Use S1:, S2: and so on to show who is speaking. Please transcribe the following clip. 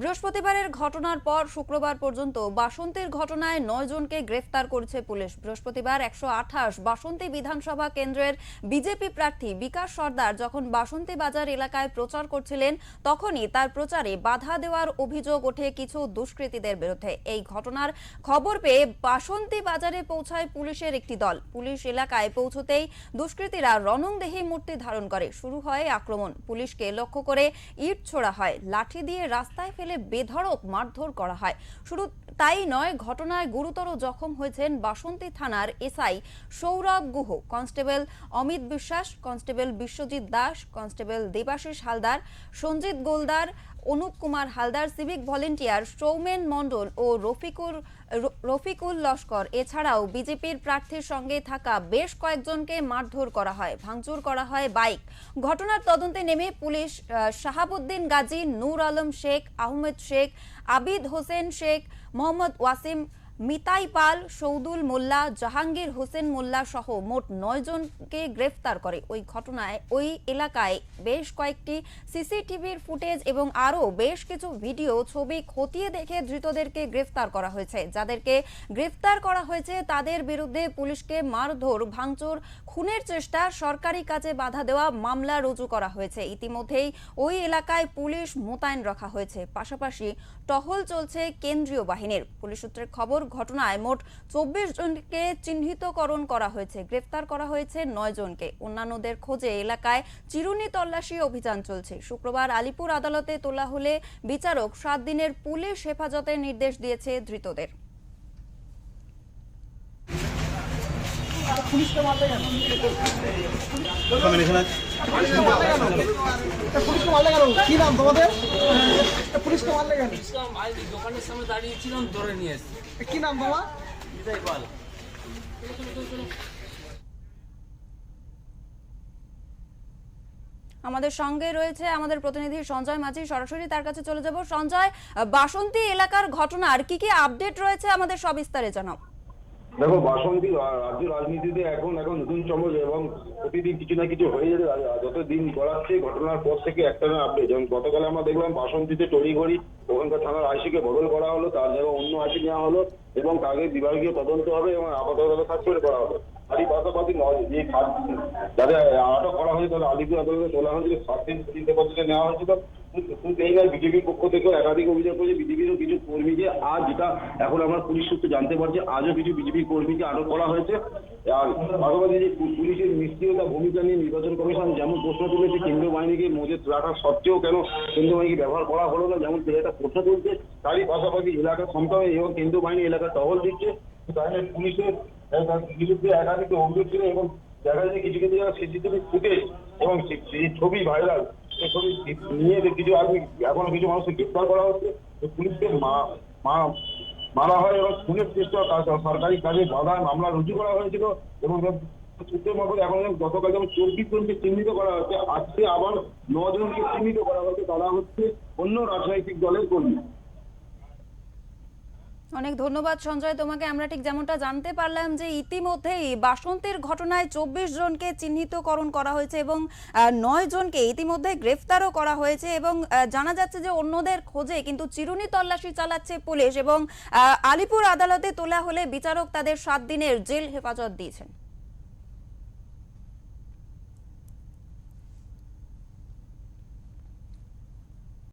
S1: বৃহস্পতিবারের ঘটনার পর শুক্রবার পর্যন্ত বাসন্তীর ঘটনায় 9 জনকে গ্রেফতার করেছে পুলিশ। বৃহস্পতিবার 128 বাসন্তী বিধানসভা কেন্দ্রের বিজেপি প্রার্থী বিকাশ সর্দার যখন বাসন্তী বাজার এলাকায় প্রচার করছিলেন, তখনই তার প্রচারে বাধা দেওয়ার অভিযোগ ওঠে কিছু দুষ্কৃতীদের বিরুদ্ধে। এই ঘটনার খবর পেয়ে বাসন্তী বাজারে পৌঁছায় পুলিশের একটি দল। পুলিশ এলাকায় পৌঁছতেই দুষ্কৃতীরা রণংদেহী মূর্তি ধারণ করে। শুরু হয় আক্রমণ। পুলিশকে লক্ষ্য করে ইট ছোড়া হয়, লাঠি দিয়ে রাস্তায় ফেলে বেধড়ক মারধর করা হয়। শুধু তাই নয়, ঘটনায় গুরুতর জখম হয়েছেন বাসন্তী থানার SI Sourav Guha, constable Amit Biswas, constable Biswajit Das, constable Debasish Haldar, Sanjit Goldar, Anup Kumar Haldar, civic volunteer Soumen Mondal ও রফিকুল লস্কর। এছাড়াও বিজেপির প্রার্থীর সঙ্গে থাকা বেশ কয়েকজনকে মারধর করা হয়, ভাঙচুর করা হয় বাইক। ঘটনার তদন্তে নেমে পুলিশ শাহাবুদ্দিন গাজী, নূর আলম শেখ, আহমেদ শেখ, আবিদ হোসেন শেখ, মোহাম্মদ ওয়াসিম, মিতাই পাল, সৌদুল মোল্লা, জাহাঙ্গীর হোসেন মোল্লা সহ মোট 9 জনকে গ্রেফতার করে। ওই ঘটনায় ওই এলাকায় বেশ কয়েকটি সিসিটিভির ফুটেজ এবং আরও বেশ কিছু ভিডিও ছবি খতিয়ে দেখে ধৃতদেরকে গ্রেফতার করা হয়েছে। যাদেরকে গ্রেফতার করা হয়েছে তাদের বিরুদ্ধে পুলিশকে মারধর, ভাঙচুর, খুনের চেষ্টা, সরকারি কাজে বাধা দেওয়া মামলা রুজু করা হয়েছে। ইতিমধ্যেই ওই এলাকায় পুলিশ মোতায়েন রাখা হয়েছে। পাশাপাশি টহল চলছে কেন্দ্রীয় বাহিনীর। পুলিশ সূত্রের খবর, ঘটনায় মোট 24 জনকে চিহ্নিতকরণ করা হয়েছে। গ্রেফতার করা হয়েছে 9 জনকে। অন্যান্যদের খোঁজে এলাকায় চিরুনি তল্লাশি অভিযান চলছে। শুক্রবার আলিপুর আদালতে তোলা হলে বিচারক 7 দিনের পুলিশ হেফাজতের নির্দেশ দিয়েছে ধৃতদের।
S2: কি নাম তোমাদের? পুলিশকে মারলে কেন?
S3: দোকানের সামনে দাঁড়িয়েছিলাম, ধরে নিয়ে এসেছি।
S2: কি নাম তোমার?
S3: মিতাই পাল।
S1: আমাদের সঙ্গে রয়েছে আমাদের প্রতিনিধি সঞ্জয় মাঝি, সরাসরি তার কাছে চলে যাব। সঞ্জয়, বাসন্তী এলাকার ঘটনার কি কি আপডেট রয়েছে আমাদের সবিস্তারে জানাও।
S4: দেখো, বাসন্তী রাজ্য রাজনীতিতে এখন নতুন চমক এবং প্রতিদিন কিছু না কিছু হয়ে যাবে। যত দিন গড়াচ্ছে ঘটনার পর থেকে একটা না আপডেট। যেমন গতকাল আমরা দেখলাম বাসন্তীতে তড়িঘড়ি ওখানকার থানার আইসিকে বদল করা হলো, তার জায়গায় অন্য আইসি নেওয়া হলো এবং তাকে বিভাগীয় তদন্ত হবে এবং আপাতত সাসপেন্ড করা হবে। আর এই পাশাপাশি যাদের আটক করা হয়েছে তাদের আলিপুর আদালতে তোলা হয়েছিল, 7 দিন চিন্তাপত্রে নেওয়া হয়েছিল। এই নয়, বিজেপির পক্ষ থেকেও একাধিক অভিযোগ করেছে বিজেপিরও কিছু কর্মীকে, আজ যেটা এখন আমরা পুলিশ সূত্রে জানতে পারছি, আজও কিছু বিজেপি কর্মীকে আটক করা হয়েছে। আর পাশাপাশি যে পুলিশের নিষ্ক্রিয়তা ভূমিকা নিয়ে নির্বাচন কমিশন যেমন প্রশ্ন তুলেছে, কেন্দ্রীয় বাহিনীকে মজুত রাখা সত্ত্বেও কেন কেন্দ্রীয় বাহিনীকে ব্যবহার করা হলো না, যেমন একটা প্রশ্ন তুলছে। তারই পাশাপাশি এলাকা ক্ষমতায় এবং কেন্দ্রীয় বাহিনী এলাকা টহল দিচ্ছে, তাহলে পুলিশের বিরুদ্ধে একাধিক অভিযোগ ছিল এবং দেখা যাচ্ছে কিছু কিছু জায়গায় সিসিটিভি ফুটেজ এবং ছবি ভাইরাল, এই ছবি নিয়ে কিছু আর্মি এখনো কিছু মানুষকে গ্রেফতার করা হচ্ছে। পুলিশকে মারা হয় এবং খুনের চেষ্টা, সরকারি কাজে বাধায় মামলা রুজু করা হয়েছিল এবং সূত্রের মতো এখন গতকাল যেমন 24 জনকে চিহ্নিত করা হয়েছে, আজকে আবার 9 জনকে চিহ্নিত করা হয়েছে। তারা হচ্ছে অন্য রাজনৈতিক দলের কর্মী।
S1: অনেক ধন্যবাদ সঞ্জয় তোমাকে। আমরা ঠিক যেমনটা জানতে পারলাম যে ইতিমধ্যেই বাসন্তীর ঘটনায় 24 জনকে চিহ্নিতকরণ করা হয়েছে এবং 9 জনকে ইতিমধ্যে গ্রেফতারও করা হয়েছে এবং জানা যাচ্ছে যে অন্যদের খোঁজে কিন্তু চিরুনি তল্লাশি চালাচ্ছে পুলিশ এবং আলিপুর আদালতে তোলা হলে বিচারক তাদের 7 দিনের জেল হেফাজত দিয়েছেন।